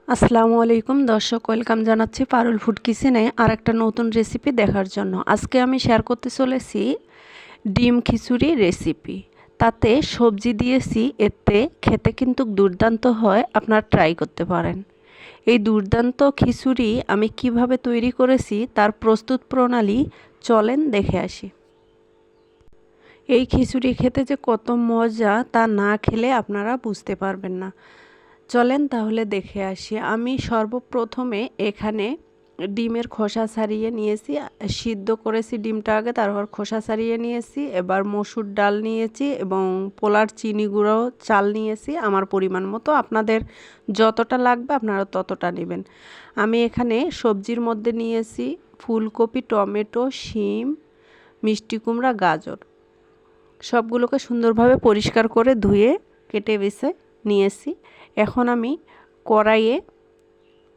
আসসালামু আলাইকুম দর্শক, ওয়েলকাম জানাচ্ছি পারুল ফুড কিচেনে আর একটা নতুন রেসিপি দেখার জন্য। আজকে আমি শেয়ার করতে চলেছি ডিম খিচুড়ি রেসিপি। তাতে সবজি দিয়েছি, এতে খেতে কিন্তু দুর্দান্ত হয়, আপনারা ট্রাই করতে পারেন। এই দুর্দান্ত খিচুড়ি আমি কিভাবে তৈরি করেছি তার প্রস্তুত প্রণালী চলেন দেখে আসি। এই খিচুড়ি খেতে যে কত মজা তা না খেলে আপনারা বুঝতে পারবেন না। চলেন তাহলে দেখে আসি। আমি সর্বপ্রথমে এখানে ডিমের খোসা ছাড়িয়ে নিয়েছি, সিদ্ধ করেছি ডিমটা আগে, তারপর খোসা ছাড়িয়ে নিয়েছি। এবার মসুর ডাল নিয়েছি এবং পোলার চিনি গুঁড়ো চাল নিয়েছি আমার পরিমাণ মতো। আপনাদের যতটা লাগবে আপনারা ততটা নেবেন। আমি এখানে সবজির মধ্যে নিয়েছি ফুলকপি, টমেটো, শিম, মিষ্টি কুমড়া, গাজর। সবগুলোকে সুন্দরভাবে পরিষ্কার করে ধুয়ে কেটে বেছে নিয়েছি। এখন আমি কড়াইয়ে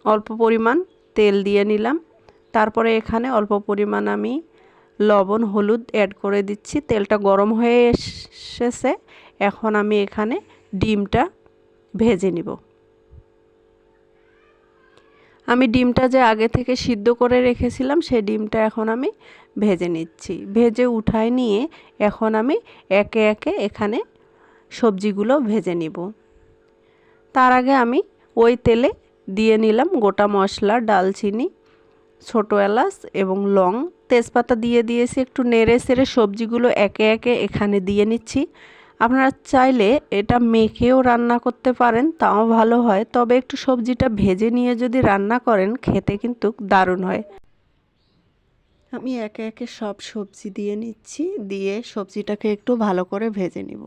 অল্প পরিমাণ তেল দিয়ে নিলাম। তারপরে এখানে অল্প পরিমাণ আমি লবণ হলুদ অ্যাড করে দিচ্ছি। তেলটা গরম হয়ে এসেছে। এখন আমি এখানে ডিমটা ভেজে নিব। আমি ডিমটা যে আগে থেকে সিদ্ধ করে রেখেছিলাম সেই ডিমটা এখন আমি ভেজে নিচ্ছি। ভেজে উঠায় নিয়ে এখন আমি একে একে এখানে সবজিগুলো ভেজে নিব। তার আগে আমি ওই তেলে দিয়ে নিলাম গোটা মশলা, ডালচিনি, ছোটো এলাচ এবং লং, তেজপাতা দিয়ে দিয়েছি। একটু নেড়ে চেড়ে সবজিগুলো একে একে এখানে দিয়ে নিচ্ছি। আপনারা চাইলে এটা মেখেও রান্না করতে পারেন, তাও ভালো হয়। তবে একটু সবজিটা ভেজে নিয়ে যদি রান্না করেন খেতে কিন্তু দারুণ হয়। আমি একে একে সব সবজি দিয়ে নিচ্ছি, দিয়ে সবজিটাকে একটু ভালো করে ভেজে নিব।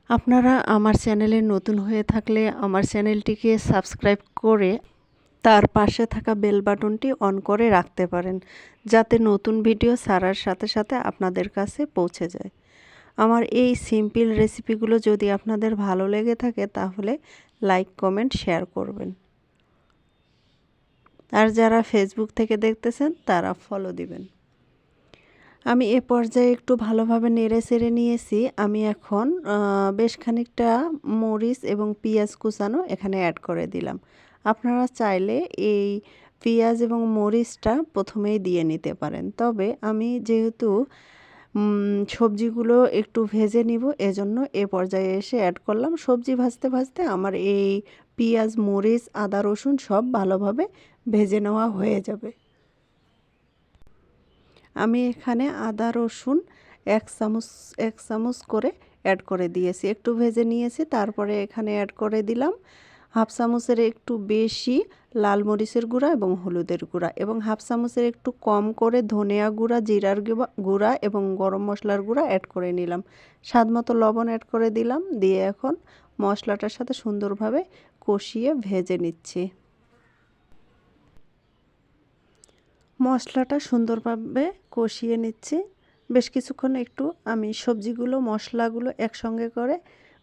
আপনারা আমার চ্যানেলে নতুন হয়ে থাকলে আমার চ্যানেলটিকে সাবস্ক্রাইব করে তার পাশে থাকা বেল বাটনটি অন করে রাখতে পারেন, যাতে নতুন ভিডিও ছাড়ার সাথে সাথে আপনাদের কাছে পৌঁছে যায়। আমার এই সিম্পল রেসিপিগুলো যদি আপনাদের ভালো লেগে থাকে তাহলে লাইক, কমেন্ট, শেয়ার করবেন। আর যারা ফেসবুক থেকে দেখতেছেন তারা ফলো দিবেন। আমি এ পর্যায়ে একটু ভালোভাবে নেড়ে চেড়ে নিয়েছি। আমি এখন বেশ খানিকটা মরিচ এবং পেঁয়াজ কুচানো এখানে অ্যাড করে দিলাম। আপনারা চাইলে এই পেঁয়াজ এবং মরিচটা প্রথমেই দিয়ে নিতে পারেন, তবে আমি যেহেতু সবজিগুলো একটু ভেজে নিব এজন্য এ পর্যায়ে এসে অ্যাড করলাম। সবজি ভাজতে ভাজতে আমার এই পেঁয়াজ, মরিচ, আদা, রসুন সব ভালোভাবে ভেজে নেওয়া হয়ে যাবে। আমি এখানে আদা রসুন এক চামচ করে অ্যাড করে দিয়েছি, একটু ভেজে নিয়েছি। তারপরে এখানে অ্যাড করে দিলাম হাফ চামচের একটু বেশি লাল মরিচের গুঁড়া এবং হলুদের গুঁড়া, এবং হাফ চামচের একটু কম করে ধনিয়া গুঁড়া, জিরার গুঁড়া এবং গরম মশলার গুঁড়া অ্যাড করে নিলাম। স্বাদ মতো লবণ অ্যাড করে দিলাম। দিয়ে এখন মশলাটার সাথে সুন্দরভাবে কষিয়ে ভেজে নিচ্ছি। মশলাটা সুন্দরভাবে কষিয়ে নিচ্ছি। বেশ কিছুক্ষণ একটু আমি সবজিগুলো, মশলাগুলো একসঙ্গে করে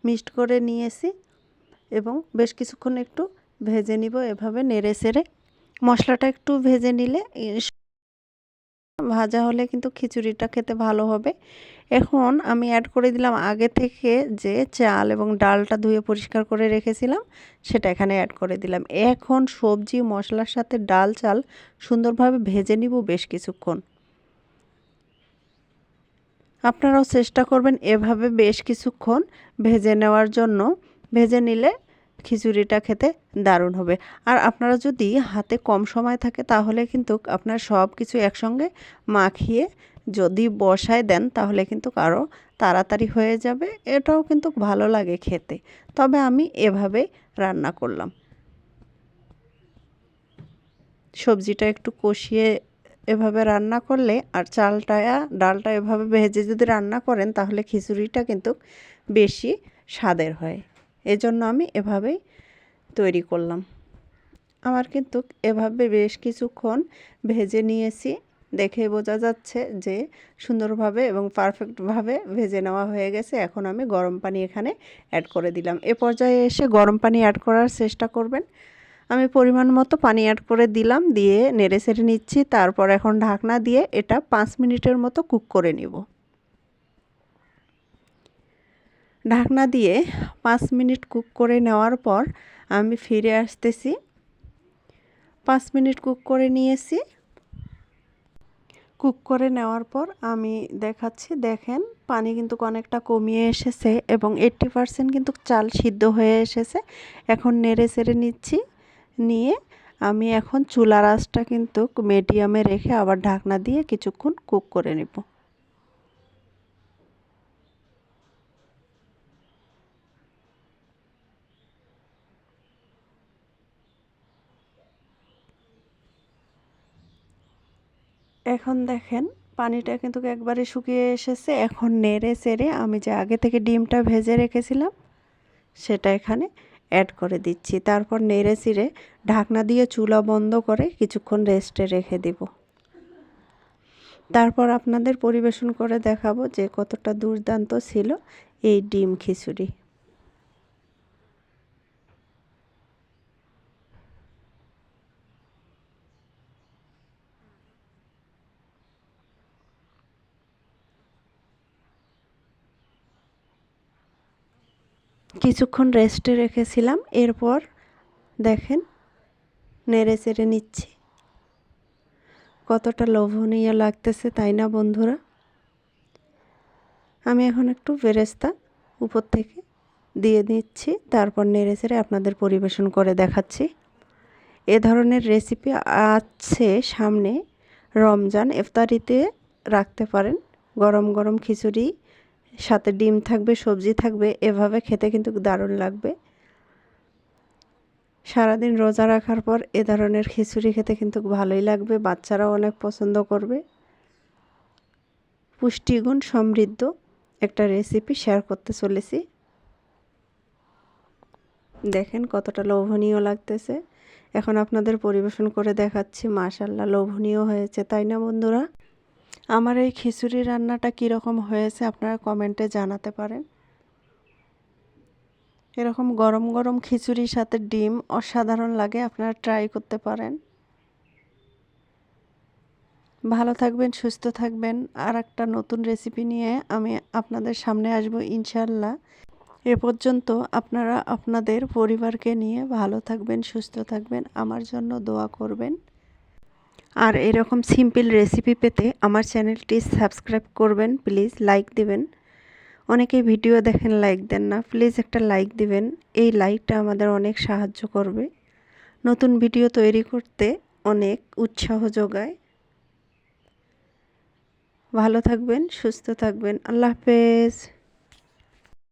মিক্সড করে নিয়েছি এবং বেশ কিছুক্ষণ একটু ভেজে নিব। এভাবে নেড়ে চেড়ে মশলাটা একটু ভেজে নিলে, ভাজা হলে কিন্তু খিচুড়িটা খেতে ভালো হবে। এখন আমি অ্যাড করে দিলাম আগে থেকে যে চাল এবং ডালটা ধুয়ে পরিষ্কার করে রেখেছিলাম, সেটা এখানে অ্যাড করে দিলাম। এখন সবজি মশলার সাথে ডাল, চাল সুন্দরভাবে ভেজে নিব বেশ কিছুক্ষণ। আপনারাও চেষ্টা করবেন এভাবে বেশ কিছুক্ষণ ভেজে নেওয়ার জন্য। ভেজে নিলে খিচুড়িটা খেতে দারুণ হবে। আর আপনারা যদি হাতে কম সময় থাকে তাহলে কিন্তু আপনার সব কিছু একসঙ্গে মাখিয়ে যদি বসায় দেন তাহলে কিন্তু আরও তাড়াতাড়ি হয়ে যাবে। এটাও কিন্তু ভালো লাগে খেতে। তবে আমি এভাবেই রান্না করলাম। সবজিটা একটু কষিয়ে এভাবে রান্না করলে আর ডালটা এভাবে ভেজে যদি রান্না করেন তাহলে খিচুড়িটা কিন্তু বেশি স্বাদের হয়। এজন্য আমি এভাবেই তৈরি করলাম। আমার কিন্তু এভাবে বেশ কিছুক্ষণ ভেজে নিয়েছি, দেখে বোঝা যাচ্ছে যে সুন্দরভাবে এবং পারফেক্টভাবে ভেজে নেওয়া হয়ে গেছে। এখন আমি গরম পানি এখানে অ্যাড করে দিলাম। এ পর্যায়ে এসে গরম পানি অ্যাড করার চেষ্টা করবেন। আমি পরিমাণ মতো পানি অ্যাড করে দিলাম, দিয়ে নেড়ে চেড়ে নিচ্ছি। তারপর এখন ঢাকনা দিয়ে এটা 5 মিনিটের মতো কুক করে নিব। ঢাকনা দিয়ে 5 মিনিট কুক করে নেওয়ার পর আমি ফিরে আসতেছি। 5 মিনিট কুক করে নিয়েছি। কুক করে নেওয়ার পর আমি দেখাচ্ছি, দেখেন পানি কিন্তু অনেকটা কমিয়ে এসেছে এবং 80% কিন্তু চাল সিদ্ধ হয়ে এসেছে। এখন নেড়ে চেড়ে নিচ্ছি, নিয়ে আমি এখন চুলার আঁচটা কিন্তু মিডিয়ামে রেখে আবার ঢাকনা দিয়ে কিছুক্ষণ কুক করে নেব। এখন দেখেন পানিটা কিন্তু একবারে শুকিয়ে এসেছে। এখন নেড়ে চেড়ে আমি যে আগে থেকে ডিমটা ভেজে রেখেছিলাম সেটা এখানে অ্যাড করে দিচ্ছি। তারপর নেড়ে চেড়ে ঢাকনা দিয়ে চুলা বন্ধ করে কিছুক্ষণ রেস্টে রেখে দেব। তারপর আপনাদের পরিবেশন করে দেখাবো যে কতটা দুর্দান্ত ছিল এই ডিম খিচুড়ি। কিছুক্ষণ রেস্টে রেখেছিলাম, এরপর দেখেন নেড়ে চেড়ে নিচ্ছি। কতটা লোভনীয় লাগতেছে তাই না বন্ধুরা? আমি এখন একটু বেরেস্তা উপর থেকে দিয়ে দিচ্ছি, তারপর নেড়ে চেড়ে আপনাদের পরিবেশন করে দেখাচ্ছি। এ ধরনের রেসিপি আছে সামনে, রমজান ইফতারিতে রাখতে পারেন। গরম গরম খিচুড়ি সাথে ডিম থাকবে, সবজি থাকবে, এভাবে খেতে কিন্তু দারুণ লাগবে। সারাদিন রোজা রাখার পর এ ধরনের খিচুড়ি খেতে কিন্তু ভালোই লাগবে, বাচ্চারাও অনেক পছন্দ করবে। পুষ্টিগুণ সমৃদ্ধ একটা রেসিপি শেয়ার করতে চলেছি। দেখেন কতটা লোভনীয় লাগতেছে। এখন আপনাদের পরিবেশন করে দেখাচ্ছি। মাশাআল্লাহ, লোভনীয় হয়েছে তাই না বন্ধুরা? আমার এই খিচুড়ি রান্নাটা কীরকম হয়েছে আপনারা কমেন্টে জানাতে পারেন। এরকম গরম গরম খিচুড়ির সাথে ডিম অসাধারণ লাগে, আপনারা ট্রাই করতে পারেন। ভালো থাকবেন, সুস্থ থাকবেন। আর একটা নতুন রেসিপি নিয়ে আমি আপনাদের সামনে আসবো ইনশাল্লাহ। এ পর্যন্ত আপনারা আপনাদের পরিবারকে নিয়ে ভালো থাকবেন, সুস্থ থাকবেন, আমার জন্য দোয়া করবেন। আর এরকম সিম্পল রেসিপি পেতে আমার চ্যানেলটি সাবস্ক্রাইব করবেন, প্লিজ লাইক দিবেন। অনেকেই ভিডিও দেখেন লাইক দেন না, প্লিজ একটা লাইক দিবেন। এই লাইকটা আমাদের অনেক সাহায্য করবে, নতুন ভিডিও তৈরি করতে অনেক উৎসাহ যোগায়। ভালো থাকবেন, সুস্থ থাকবেন। আল্লাহ হাফেজ।